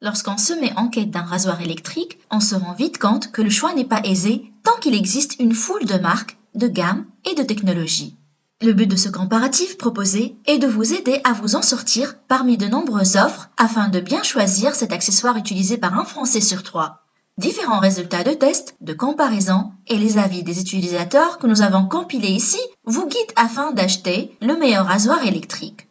Lorsqu'on se met en quête d'un rasoir électrique, on se rend vite compte que le choix n'est pas aisé tant qu'il existe une foule de marques, de gammes et de technologies. Le but de ce comparatif proposé est de vous aider à vous en sortir parmi de nombreuses offres afin de bien choisir cet accessoire utilisé par un Français sur 3. Différents résultats de tests, de comparaison et les avis des utilisateurs que nous avons compilés ici vous guident afin d'acheter le meilleur rasoir électrique.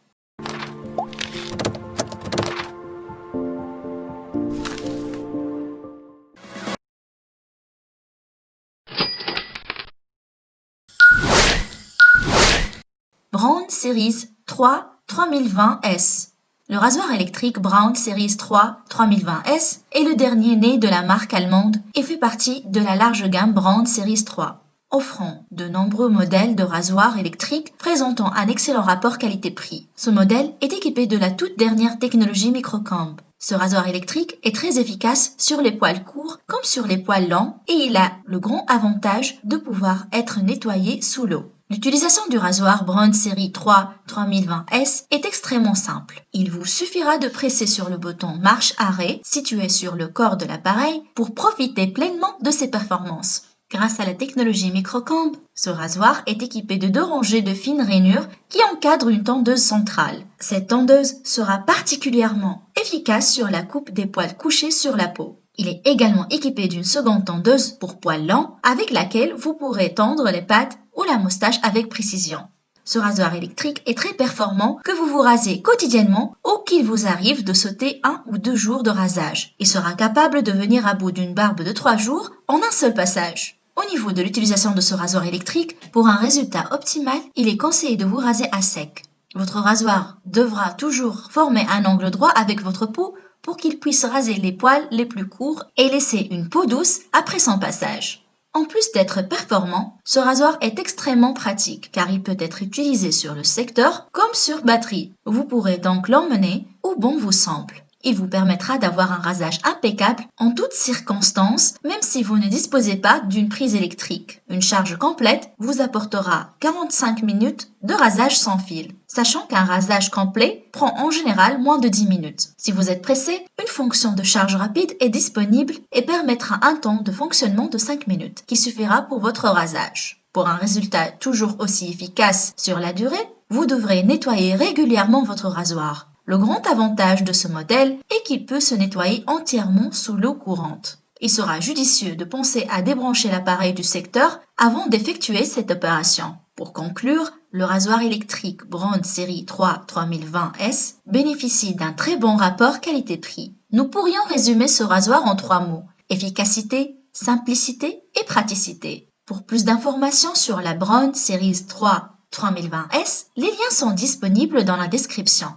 Braun Series 3 3020S. Le rasoir électrique Braun Series 3 3020S est le dernier né de la marque allemande et fait partie de la large gamme Braun Series 3, offrant de nombreux modèles de rasoirs électriques présentant un excellent rapport qualité-prix. Ce modèle est équipé de la toute dernière technologie microcomb. Ce rasoir électrique est très efficace sur les poils courts comme sur les poils longs et il a le grand avantage de pouvoir être nettoyé sous l'eau. L'utilisation du rasoir Braun Series 3 3020S est extrêmement simple. Il vous suffira de presser sur le bouton marche-arrêt situé sur le corps de l'appareil pour profiter pleinement de ses performances. Grâce à la technologie microcomb, ce rasoir est équipé de 2 rangées de fines rainures qui encadrent une tondeuse centrale. Cette tondeuse sera particulièrement efficace sur la coupe des poils couchés sur la peau. Il est également équipé d'une seconde tondeuse pour poils longs avec laquelle vous pourrez tondre les pattes ou la moustache avec précision. Ce rasoir électrique est très performant que vous vous rasez quotidiennement ou qu'il vous arrive de sauter 1 ou 2 jours de rasage. Il sera capable de venir à bout d'une barbe de 3 jours en un seul passage. Au niveau de l'utilisation de ce rasoir électrique, pour un résultat optimal, il est conseillé de vous raser à sec. Votre rasoir devra toujours former un angle droit avec votre peau pour qu'il puisse raser les poils les plus courts et laisser une peau douce après son passage. En plus d'être performant, ce rasoir est extrêmement pratique car il peut être utilisé sur le secteur comme sur batterie. Vous pourrez donc l'emmener où bon vous semble. Il vous permettra d'avoir un rasage impeccable en toutes circonstances, même si vous ne disposez pas d'une prise électrique. Une charge complète vous apportera 45 minutes de rasage sans fil, sachant qu'un rasage complet prend en général moins de 10 minutes. Si vous êtes pressé, une fonction de charge rapide est disponible et permettra un temps de fonctionnement de 5 minutes, qui suffira pour votre rasage. Pour un résultat toujours aussi efficace sur la durée, vous devrez nettoyer régulièrement votre rasoir. Le grand avantage de ce modèle est qu'il peut se nettoyer entièrement sous l'eau courante. Il sera judicieux de penser à débrancher l'appareil du secteur avant d'effectuer cette opération. Pour conclure, le rasoir électrique Braun Series 3 3020S bénéficie d'un très bon rapport qualité-prix. Nous pourrions résumer ce rasoir en 3 mots: efficacité, simplicité et praticité. Pour plus d'informations sur la Braun Series 3 3020S, les liens sont disponibles dans la description.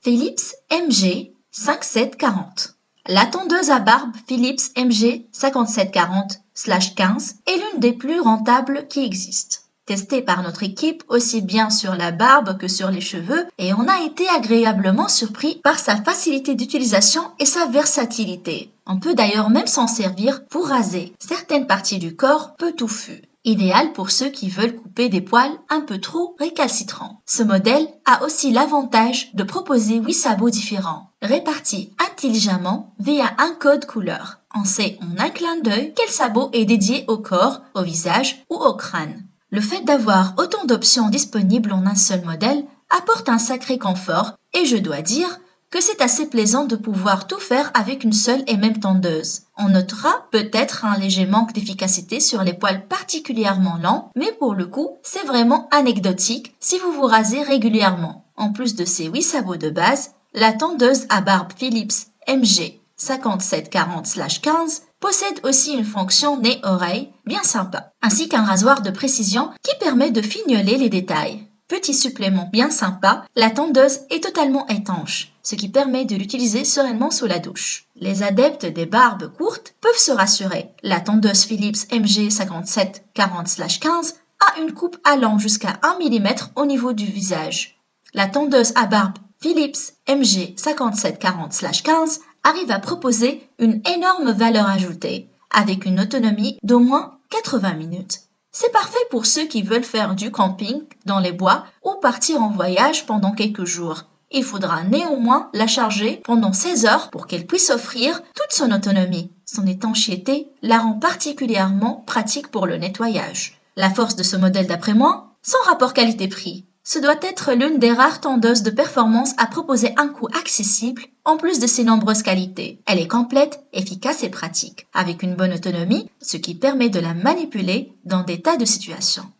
Philips MG 5740. La tondeuse à barbe Philips MG 5740/15 est l'une des plus rentables qui existent. Testée par notre équipe aussi bien sur la barbe que sur les cheveux, et on a été agréablement surpris par sa facilité d'utilisation et sa versatilité. On peut d'ailleurs même s'en servir pour raser certaines parties du corps peu touffues. Idéal pour ceux qui veulent couper des poils un peu trop récalcitrants. Ce modèle a aussi l'avantage de proposer 8 sabots différents, répartis intelligemment via un code couleur. On sait en un clin d'œil quel sabot est dédié au corps, au visage ou au crâne. Le fait d'avoir autant d'options disponibles en un seul modèle apporte un sacré confort et je dois dire que c'est assez plaisant de pouvoir tout faire avec une seule et même tondeuse. On notera peut-être un léger manque d'efficacité sur les poils particulièrement longs, mais pour le coup, c'est vraiment anecdotique si vous vous rasez régulièrement. En plus de ces 8 sabots de base, la tondeuse à barbe Philips MG 5740/15 possède aussi une fonction nez-oreille bien sympa, ainsi qu'un rasoir de précision qui permet de fignoler les détails. Petit supplément bien sympa, la tondeuse est totalement étanche, ce qui permet de l'utiliser sereinement sous la douche. Les adeptes des barbes courtes peuvent se rassurer. La tondeuse Philips MG 5740/15 a une coupe allant jusqu'à 1 mm au niveau du visage. La tondeuse à barbe Philips MG 5740/15 arrive à proposer une énorme valeur ajoutée, avec une autonomie d'au moins 80 minutes. C'est parfait pour ceux qui veulent faire du camping dans les bois ou partir en voyage pendant quelques jours. Il faudra néanmoins la charger pendant 16 heures pour qu'elle puisse offrir toute son autonomie. Son étanchéité la rend particulièrement pratique pour le nettoyage. La force de ce modèle d'après moi, son rapport qualité-prix. Ce doit être l'une des rares tondeuses de performance à proposer un coût accessible en plus de ses nombreuses qualités. Elle est complète, efficace et pratique, avec une bonne autonomie, ce qui permet de la manipuler dans des tas de situations.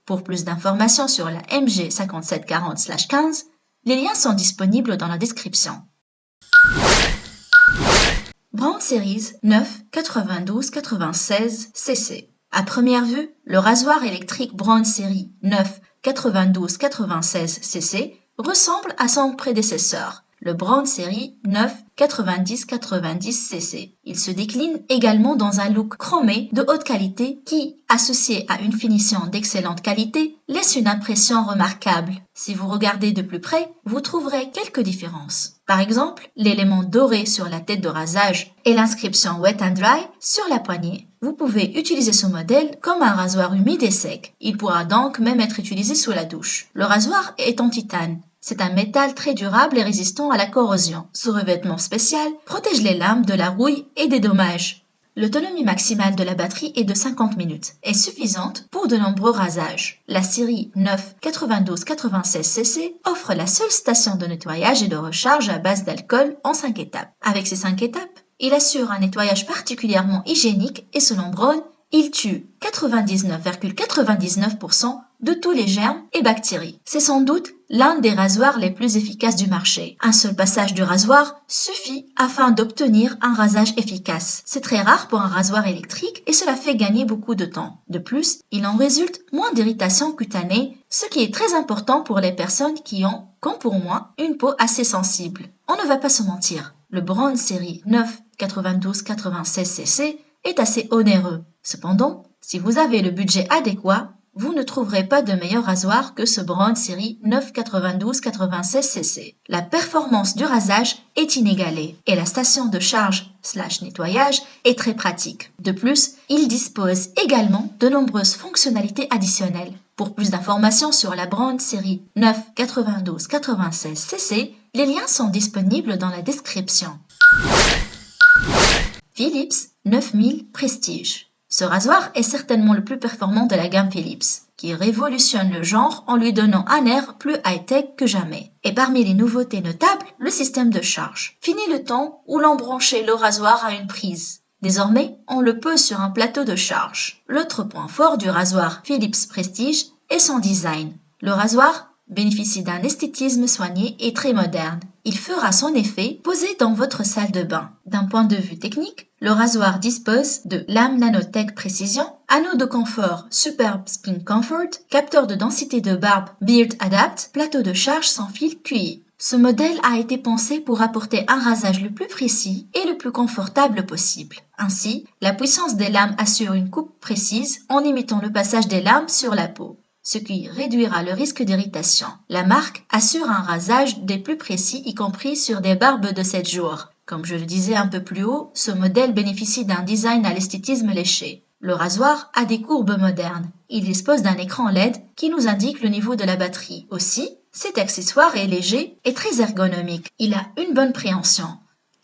Pour plus d'informations sur la MG 5740/15, les liens sont disponibles dans la description. Brown Series 9 92 96 cc. À première vue, le rasoir électrique Brown Series 9 92 96 cc ressemble à son prédécesseur, le Brown Series 9 90 90 cc. Il se décline également dans un look chromé de haute qualité qui, associé à une finition d'excellente qualité, laisse une impression remarquable. Si vous regardez de plus près, vous trouverez quelques différences. Par exemple, l'élément doré sur la tête de rasage et l'inscription Wet and Dry sur la poignée. Vous pouvez utiliser ce modèle comme un rasoir humide et sec. Il pourra donc même être utilisé sous la douche. Le rasoir est en titane. C'est un métal très durable et résistant à la corrosion. Ce revêtement spécial protège les lames de la rouille et des dommages. L'autonomie maximale de la batterie est de 50 minutes et suffisante pour de nombreux rasages. La série 9 92 96 cc offre la seule station de nettoyage et de recharge à base d'alcool en 5 étapes. Avec ces 5 étapes, il assure un nettoyage particulièrement hygiénique et selon Brown, il tue 99,99% de tous les germes et bactéries. C'est sans doute l'un des rasoirs les plus efficaces du marché. Un seul passage du rasoir suffit afin d'obtenir un rasage efficace. C'est très rare pour un rasoir électrique et cela fait gagner beaucoup de temps. De plus, il en résulte moins d'irritation cutanée, ce qui est très important pour les personnes qui ont, comme pour moi, une peau assez sensible. On ne va pas se mentir, le Brown Series 9 92 96 cc est assez onéreux. Cependant, si vous avez le budget adéquat, vous ne trouverez pas de meilleur rasoir que ce Brown Series 9 92 96 cc. La performance du rasage est inégalée et la station de charge/nettoyage est très pratique. De plus, il dispose également de nombreuses fonctionnalités additionnelles. Pour plus d'informations sur la Brown Series 9 92 96 cc, les liens sont disponibles dans la description. Philips 9000 Prestige. Ce rasoir est certainement le plus performant de la gamme Philips, qui révolutionne le genre en lui donnant un air plus high-tech que jamais. Et parmi les nouveautés notables, le système de charge. Fini le temps où l'on branchait le rasoir à une prise. Désormais, on le pose sur un plateau de charge. L'autre point fort du rasoir Philips Prestige est son design. Le rasoir bénéficie d'un esthétisme soigné et très moderne. Il fera son effet posé dans votre salle de bain. D'un point de vue technique, le rasoir dispose de lames nanotech précision, anneau de confort Superb Skin Comfort, capteur de densité de barbe Beard Adapt, plateau de charge sans fil QI. Ce modèle a été pensé pour apporter un rasage le plus précis et le plus confortable possible. Ainsi, la puissance des lames assure une coupe précise en imitant le passage des lames sur la peau, ce qui réduira le risque d'irritation. La marque assure un rasage des plus précis, y compris sur des barbes de 7 jours. Comme je le disais un peu plus haut, ce modèle bénéficie d'un design à l'esthétisme léché. Le rasoir a des courbes modernes. Il dispose d'un écran LED qui nous indique le niveau de la batterie. Aussi, cet accessoire est léger et très ergonomique. Il a une bonne préhension.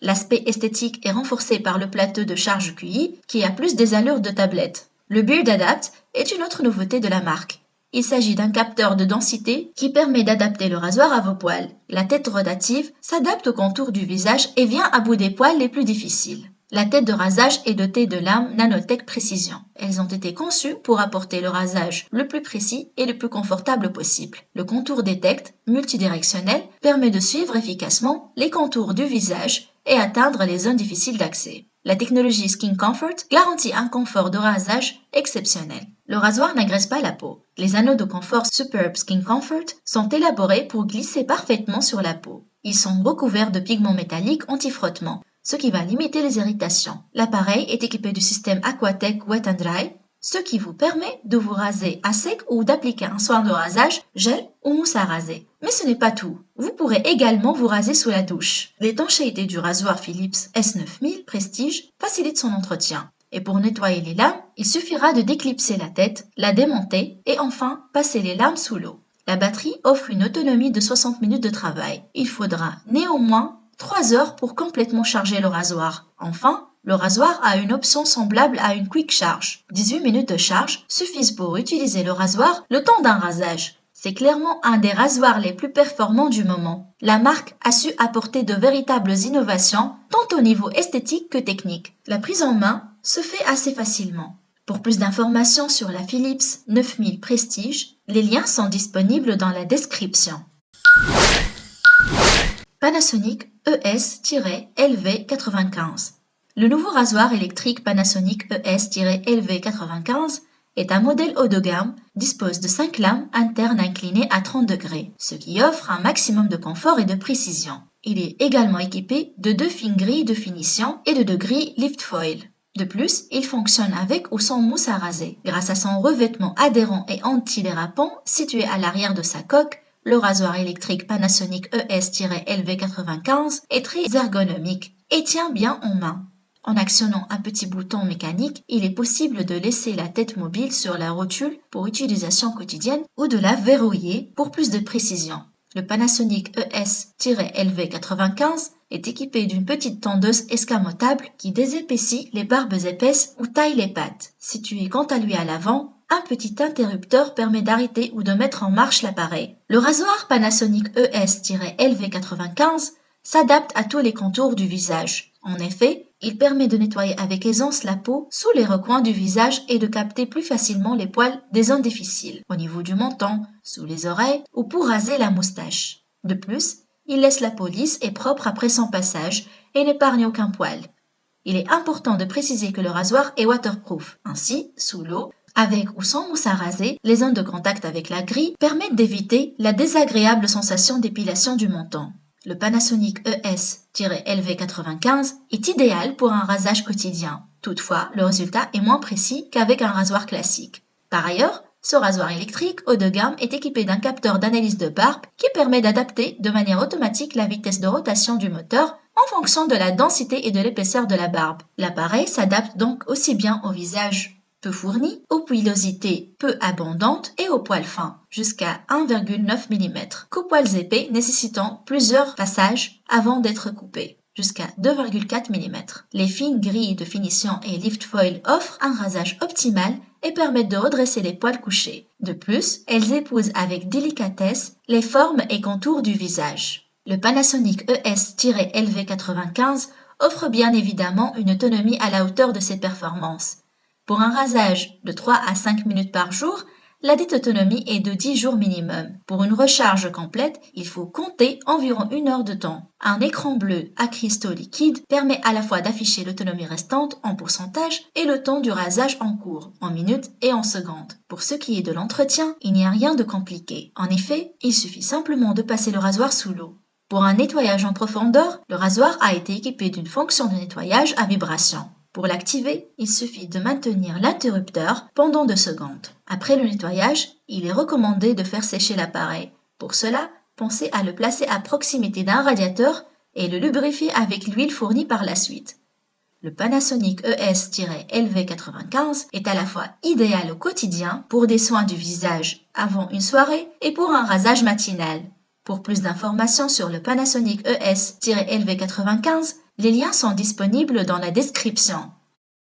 L'aspect esthétique est renforcé par le plateau de charge QI qui a plus des allures de tablette. Le Beard Adapt est une autre nouveauté de la marque. Il s'agit d'un capteur de densité qui permet d'adapter le rasoir à vos poils. La tête rotative s'adapte au contour du visage et vient à bout des poils les plus difficiles. La tête de rasage est dotée de lames nanotech précision. Elles ont été conçues pour apporter le rasage le plus précis et le plus confortable possible. Le contour détect multidirectionnel permet de suivre efficacement les contours du visage et atteindre les zones difficiles d'accès. La technologie Skin Comfort garantit un confort de rasage exceptionnel. Le rasoir n'agresse pas la peau. Les anneaux de confort Superb Skin Comfort sont élaborés pour glisser parfaitement sur la peau. Ils sont recouverts de pigments métalliques anti-frottement, ce qui va limiter les irritations. L'appareil est équipé du système Aquatech Wet and Dry, ce qui vous permet de vous raser à sec ou d'appliquer un soin de rasage, gel ou mousse à raser. Mais ce n'est pas tout. Vous pourrez également vous raser sous la douche. L'étanchéité du rasoir Philips S9000 Prestige facilite son entretien. Et pour nettoyer les lames, il suffira de déclipser la tête, la démonter et enfin passer les lames sous l'eau. La batterie offre une autonomie de 60 minutes de travail. Il faudra néanmoins 3 heures pour complètement charger le rasoir. Enfin, le rasoir a une option semblable à une Quick Charge. 18 minutes de charge suffisent pour utiliser le rasoir le temps d'un rasage. C'est clairement un des rasoirs les plus performants du moment. La marque a su apporter de véritables innovations, tant au niveau esthétique que technique. La prise en main se fait assez facilement. Pour plus d'informations sur la Philips 9000 Prestige, les liens sont disponibles dans la description. Panasonic ES-LV95. Le nouveau rasoir électrique Panasonic ES-LV95 est un modèle haut de gamme, dispose de 5 lames internes inclinées à 30 degrés, ce qui offre un maximum de confort et de précision. Il est également équipé de 2 fines grilles de finition et de 2 grilles lift foil. De plus, il fonctionne avec ou sans mousse à raser. Grâce à son revêtement adhérent et antidérapant situé à l'arrière de sa coque, le rasoir électrique Panasonic ES-LV95 est très ergonomique et tient bien en main. En actionnant un petit bouton mécanique, il est possible de laisser la tête mobile sur la rotule pour utilisation quotidienne ou de la verrouiller pour plus de précision. Le Panasonic ES-LV95 est équipé d'une petite tondeuse escamotable qui désépaissit les barbes épaisses ou taille les pattes. Situé quant à lui à l'avant, un petit interrupteur permet d'arrêter ou de mettre en marche l'appareil. Le rasoir Panasonic ES-LV95 s'adapte à tous les contours du visage. En effet, il permet de nettoyer avec aisance la peau sous les recoins du visage et de capter plus facilement les poils des zones difficiles, au niveau du menton, sous les oreilles ou pour raser la moustache. De plus, il laisse la peau lisse et propre après son passage et n'épargne aucun poil. Il est important de préciser que le rasoir est waterproof. Ainsi, sous l'eau, avec ou sans mousse à raser, les zones de contact avec la grille permettent d'éviter la désagréable sensation d'épilation du menton. Le Panasonic ES-LV95 est idéal pour un rasage quotidien. Toutefois, le résultat est moins précis qu'avec un rasoir classique. Par ailleurs, ce rasoir électrique haut de gamme est équipé d'un capteur d'analyse de barbe qui permet d'adapter de manière automatique la vitesse de rotation du moteur en fonction de la densité et de l'épaisseur de la barbe. L'appareil s'adapte donc aussi bien au visage peu fourni, aux pilosités peu abondantes et aux poils fins, jusqu'à 1,9 mm, qu'aux poils épais nécessitant plusieurs passages avant d'être coupés, jusqu'à 2,4 mm. Les fines grilles de finition et lift foil offrent un rasage optimal et permettent de redresser les poils couchés. De plus, elles épousent avec délicatesse les formes et contours du visage. Le Panasonic ES-LV95 offre bien évidemment une autonomie à la hauteur de ses performances. Pour un rasage de 3 à 5 minutes par jour, la dite autonomie est de 10 jours minimum. Pour une recharge complète, il faut compter environ 1 heure de temps. Un écran bleu à cristaux liquides permet à la fois d'afficher l'autonomie restante en pourcentage et le temps du rasage en cours, en minutes et en secondes. Pour ce qui est de l'entretien, il n'y a rien de compliqué. En effet, il suffit simplement de passer le rasoir sous l'eau. Pour un nettoyage en profondeur, le rasoir a été équipé d'une fonction de nettoyage à vibration. Pour l'activer, il suffit de maintenir l'interrupteur pendant 2 secondes. Après le nettoyage, il est recommandé de faire sécher l'appareil. Pour cela, pensez à le placer à proximité d'un radiateur et le lubrifier avec l'huile fournie par la suite. Le Panasonic ES-LV95 est à la fois idéal au quotidien pour des soins du visage avant une soirée et pour un rasage matinal. Pour plus d'informations sur le Panasonic ES-LV95, les liens sont disponibles dans la description.